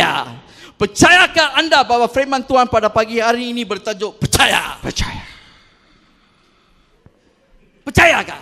percaya. Percayakah anda bahawa firman Tuhan pada pagi hari ini bertajuk percaya? Percaya. Percayakah?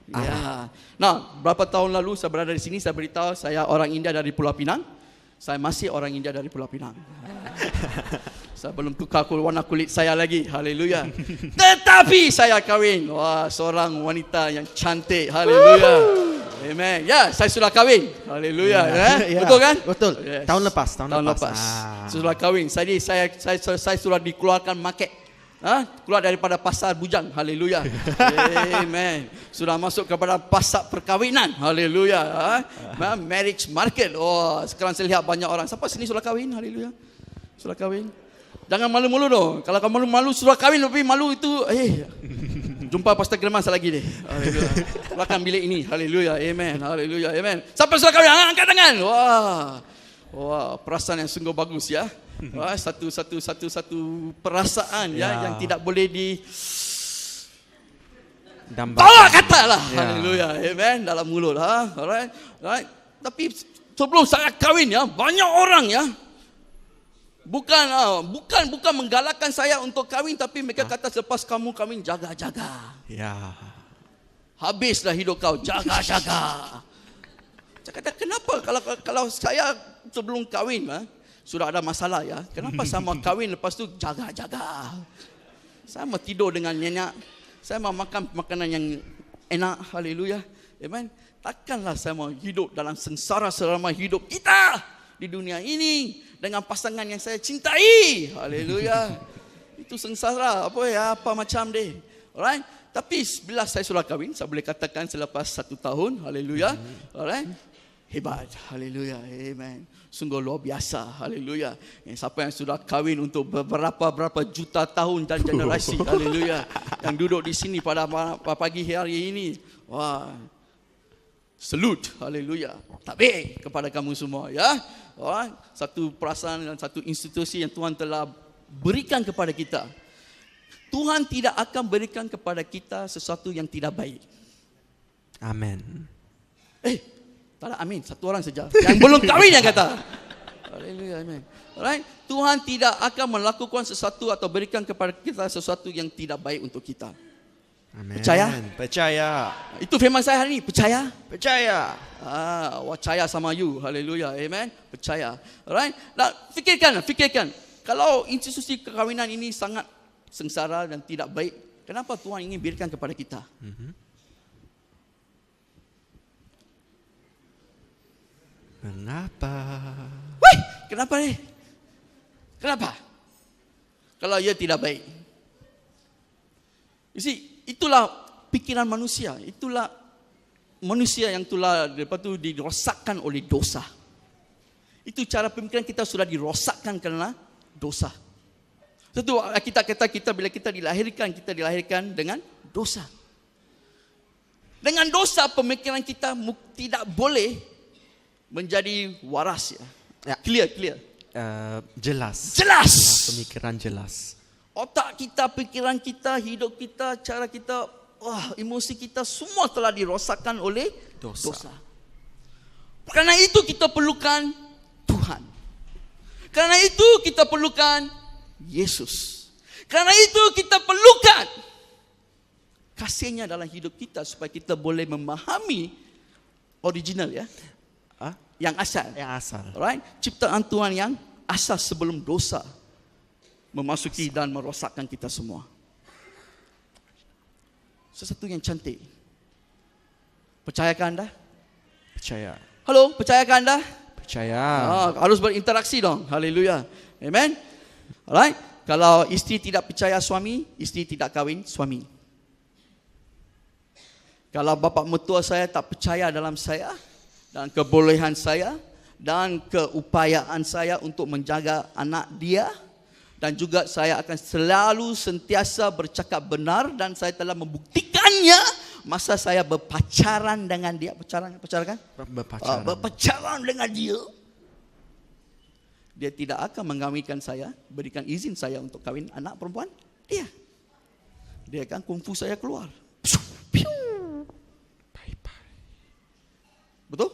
Ya. Nah, berapa tahun lalu saya berada di sini, saya beritahu saya orang India dari Pulau Pinang. Saya masih orang India dari Pulau Pinang. Saya belum tukar warna kulit saya lagi. Haleluya. Tetapi saya kahwin. Wah, seorang wanita yang cantik. Haleluya. Amen. Ya, saya sudah kahwin. Haleluya. Ya. Betul kan? Betul. Yes. Tahun lepas. Saya sudah kahwin. Saya sudah dikeluarkan market. Keluar daripada pasar bujang. Haleluya. Amen. Sudah masuk kepada pasar perkahwinan. Haleluya. Marriage market. Oh, sekarang saya lihat banyak orang. Siapa sini sudah kahwin? Haleluya. Sudah kahwin. Jangan malu-malu dong. Kalau kamu malu sudah kahwin tapi malu itu jumpa Pastor German lagi deh. Haleluya. Belakang bilik ini. Haleluya. Amen. Haleluya. Amen. Siapa sudah kahwin? Angkat tangan. Wah, perasaan yang sungguh bagus ya. Wah, satu perasaan yang tidak boleh bawa kata lah. Haleluya. Amen. Dalam mulut. Alright. Tapi sebelum saya kahwin ya, banyak orang ya. Bukan menggalakkan saya untuk kahwin, tapi mereka kata selepas kamu kahwin jaga-jaga. Ya. Habislah hidup kau jaga-jaga. Saya kata kenapa kalau saya sebelum kahwin sudah ada masalah ya. Kenapa saya mau kahwin lepas tu jaga-jaga? Saya mau tidur dengan nyenyak. Saya mau makan makanan yang enak. Haleluya. Amen. Takkanlah saya mau hidup dalam sengsara selama hidup kita di dunia ini dengan pasangan yang saya cintai. Haleluya. Itu sengsara apa macam deh. Alright. Tapi bila saya sudah kahwin, saya boleh katakan selepas 1 tahun. Haleluya. Alright. Hebat. Haleluya. Amen. Sungguh luar biasa. Haleluya. Siapa yang sudah kahwin untuk berapa juta tahun dan generasi. Haleluya. Yang duduk di sini pada pagi hari ini. Wah. Salute. Haleluya. Tabik kepada kamu semua ya. Satu perasaan dan satu institusi yang Tuhan telah berikan kepada kita. Tuhan tidak akan berikan kepada kita sesuatu yang tidak baik. Amin. Tak ada amin, satu orang saja. Yang belum kahwin yang kata. Haleluya, amin. Alright, Tuhan tidak akan melakukan sesuatu atau berikan kepada kita sesuatu yang tidak baik untuk kita. Amin. Percaya? Itu firman saya hari ini, percaya? Percaya. Percaya sama you. Haleluya, amen. Percaya. Alright. Nah, fikirkan. Kalau institusi perkahwinan ini sangat sengsara dan tidak baik, kenapa Tuhan ingin berikan kepada kita? Mengapa? Kenapa ni? Kenapa? Kalau ia tidak baik. You see, itulah pikiran manusia. Itulah manusia yang telah lepas tu dirosakkan oleh dosa. Itu cara pemikiran kita sudah dirosakkan kerana dosa. Satu kita kata bila kita dilahirkan dengan dosa. Dengan dosa pemikiran kita tidak boleh menjadi waras ya. Clear. Jelas. Pemikiran jelas. Otak kita, pikiran kita, hidup kita, cara kita, emosi kita semua telah dirosakkan oleh dosa. Karena itu kita perlukan Tuhan. Karena itu kita perlukan Yesus. Karena itu kita perlukan kasih-Nya dalam hidup kita supaya kita boleh memahami original ya. Yang asal. Alright? Ciptaan Tuhan yang asal sebelum dosa memasuki dan merosakkan kita semua. Sesuatu yang cantik. Percayakah anda? Percaya. Halo, percayakah anda? Percaya. Harus berinteraksi dong. Haleluya. Amen. Alright. Kalau isteri tidak percaya suami, isteri tidak kahwin suami. Kalau bapa mertua saya tak percaya dalam saya dan kebolehan saya dan keupayaan saya untuk menjaga anak dia, dan juga saya akan selalu sentiasa bercakap benar dan saya telah membuktikannya masa saya berpacaran dengan dia. Berpacaran dengan dia. Dia tidak akan mengawinkan saya, berikan izin saya untuk kahwin anak perempuan dia. Dia akan kungfu saya keluar. Betul?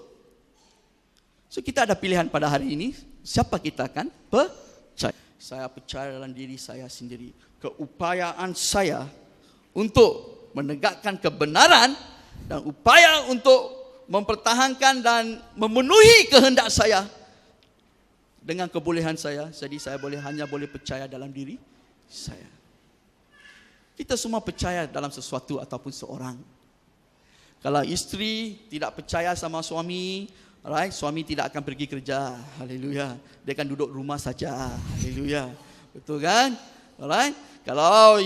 So kita ada pilihan pada hari ini, siapa kita akan percaya. Saya percaya dalam diri saya sendiri. Keupayaan saya untuk menegakkan kebenaran dan upaya untuk mempertahankan dan memenuhi kehendak saya dengan kebolehan saya. Jadi saya hanya boleh percaya dalam diri saya. Kita semua percaya dalam sesuatu ataupun seorang. Kalau isteri tidak percaya sama suami, alright, suami tidak akan pergi kerja. Haleluya. Dia akan duduk rumah saja. Haleluya. Betul kan? Alright. Kalau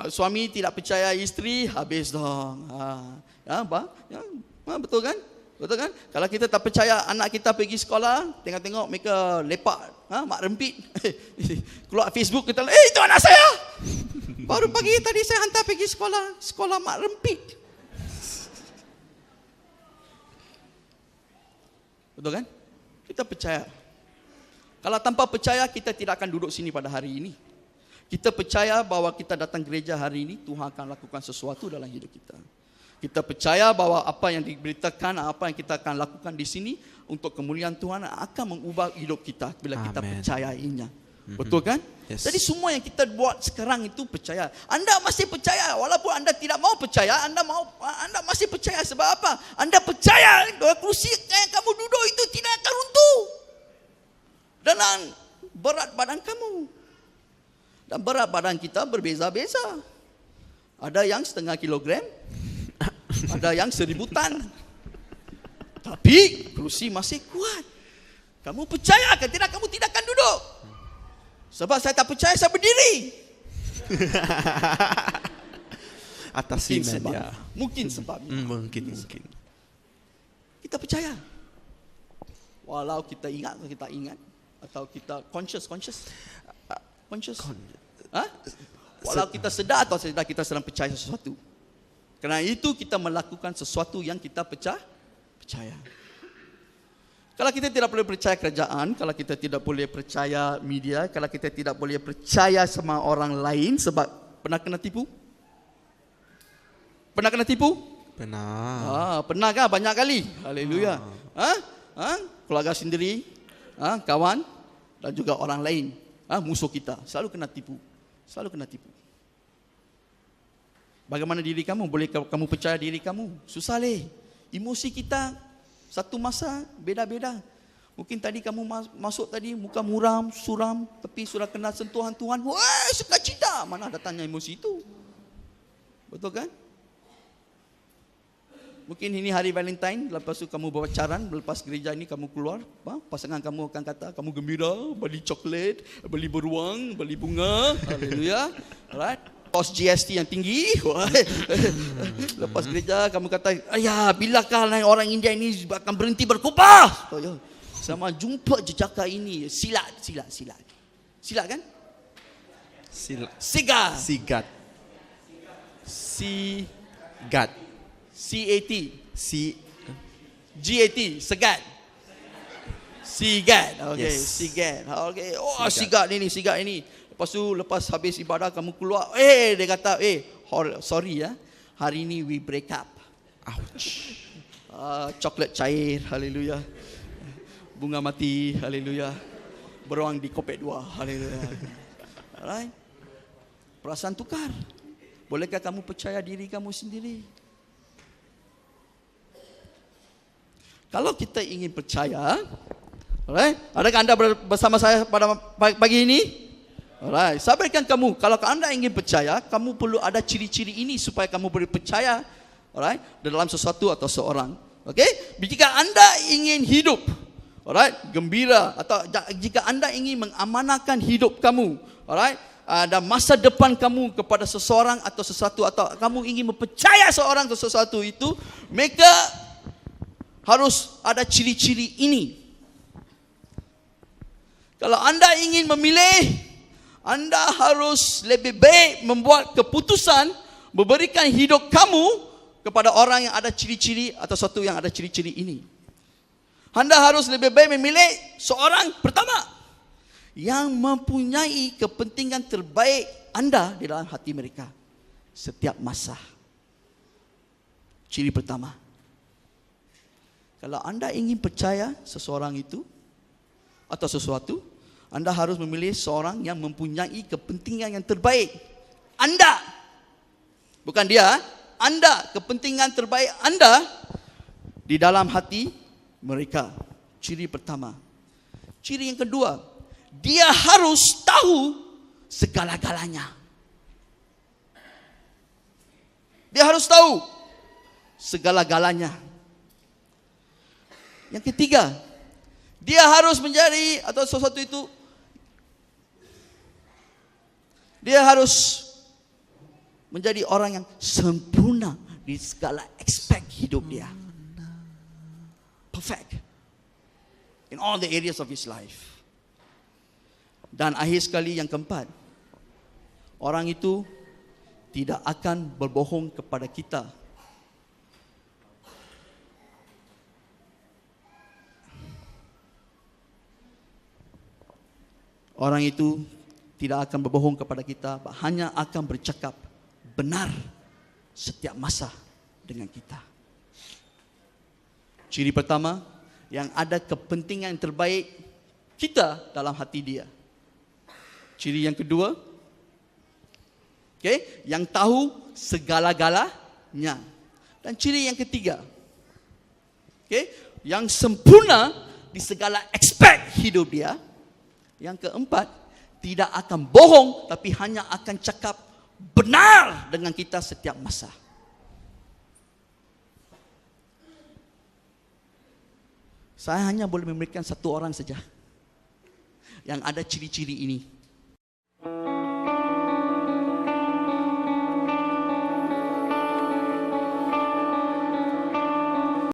suami tidak percaya isteri, habis dong. Betul kan? Betul kan? Kalau kita tak percaya anak kita pergi sekolah, tengok-tengok mereka lepak, mak rempit. Keluar Facebook kita, itu anak saya. Baru pagi tadi saya hantar pergi sekolah mak rempit. Betul kan? Kita percaya. Kalau tanpa percaya, kita tidak akan duduk sini pada hari ini. Kita percaya bahwa kita datang gereja hari ini, Tuhan akan lakukan sesuatu dalam hidup kita. Kita percaya bahwa apa yang diberitakan, apa yang kita akan lakukan di sini untuk kemuliaan Tuhan akan mengubah hidup kita bila kita percayainya. Betul kan? Yes. Jadi semua yang kita buat sekarang itu percaya. Anda masih percaya walaupun anda tidak mau percaya, anda masih percaya sebab apa? Anda percaya bahwa kursi yang kamu duduk itu tidak akan runtuh. Dan berat badan kamu. Dan berat badan kita berbeza-beza. Ada yang 0,5 kilogram, ada yang 1,000 tan. Tapi kursi masih kuat. Kamu percaya ke tidak? Kamu tidak akan duduk. Sebab saya tak percaya, saya berdiri. Atas simen ya. Mungkin sebabnya. Mungkin. Kita percaya. Walau kita ingat atau kita ingat. Atau kita conscious. Walau kita sedar atau tidak, kita sedang percaya sesuatu. Kerana itu kita melakukan sesuatu yang kita percaya. Kalau kita tidak boleh percaya kerajaan, kalau kita tidak boleh percaya media, kalau kita tidak boleh percaya sama orang lain sebab pernah kena tipu? Pernah kena tipu? Pernah. Pernah kan? Banyak kali. Haleluya. Keluarga sendiri, kawan dan juga orang lain, musuh kita selalu kena tipu. Bagaimana diri kamu? Boleh kamu percaya diri kamu? Susah leh. Emosi kita satu masa beda-beda. Mungkin tadi kamu masuk tadi muka muram, suram, tapi sudah kena sentuhan Tuhan. Wah, sukacita. Mana datangnya emosi itu? Betul kan? Mungkin ini hari Valentine, lepas tu kamu bawa pacaran, lepas gereja ini kamu keluar, pasangan kamu akan kata, kamu gembira, beli coklat, beli beruang, beli bunga. Haleluya. Alright. Kos GST yang tinggi. Lepas gereja kamu kata, ayah, bilakah orang India ini akan berhenti berkupah? Sama jumpa jejaka ini. Silat kan? Sigat. Sigat. CAT. GAT. Segat. Sigat. Okay, yes. Sigat. Okay. Sigat ini. Lepas habis ibadah kamu keluar, dia kata, sorry ya, hari ini we break up. Ouch. Coklat cair, haleluya. Bunga mati, haleluya. Beruang di kopek 2, haleluya. Alright. Perasaan tukar. Bolehkah kamu percaya diri kamu sendiri? Kalau kita ingin percaya, alright, adakah anda bersama saya pada pagi ini? Alright, saya berikan kamu, kalau anda ingin percaya, kamu perlu ada ciri-ciri ini supaya kamu boleh percaya, alright, dalam sesuatu atau seorang. Okay? Jika anda ingin hidup, alright, gembira, atau jika anda ingin mengamanahkan hidup kamu, alright, dan masa depan kamu kepada seseorang atau sesuatu, atau kamu ingin mempercaya seorang atau sesuatu itu, maka harus ada ciri-ciri ini. Kalau anda ingin memilih, anda harus lebih baik membuat keputusan memberikan hidup kamu kepada orang yang ada ciri-ciri atau sesuatu yang ada ciri-ciri ini. Anda harus lebih baik memilih seorang pertama yang mempunyai kepentingan terbaik anda di dalam hati mereka setiap masa. Ciri pertama. Kalau anda ingin percaya seseorang itu atau sesuatu, anda harus memilih seorang yang mempunyai kepentingan yang terbaik. Anda, bukan dia, anda, kepentingan terbaik anda di dalam hati mereka. Ciri pertama. Ciri yang kedua, dia harus tahu segala-galanya. Dia harus tahu segala-galanya. Yang ketiga, dia harus menjadi atau sesuatu itu, dia harus menjadi orang yang sempurna di segala aspek hidup dia. Perfect in all the areas of his life. Dan akhir sekali yang keempat, orang itu tidak akan berbohong kepada kita. Orang itu tidak akan berbohong kepada kita, hanya akan bercakap benar setiap masa dengan kita. Ciri pertama, yang ada kepentingan yang terbaik kita dalam hati dia. Ciri yang kedua, yang tahu segala-galanya. Dan ciri yang ketiga, yang sempurna di segala aspek hidup dia. Yang keempat, tidak akan bohong tapi hanya akan cakap benar dengan kita setiap masa. Saya hanya boleh memberikan satu orang saja yang ada ciri-ciri ini.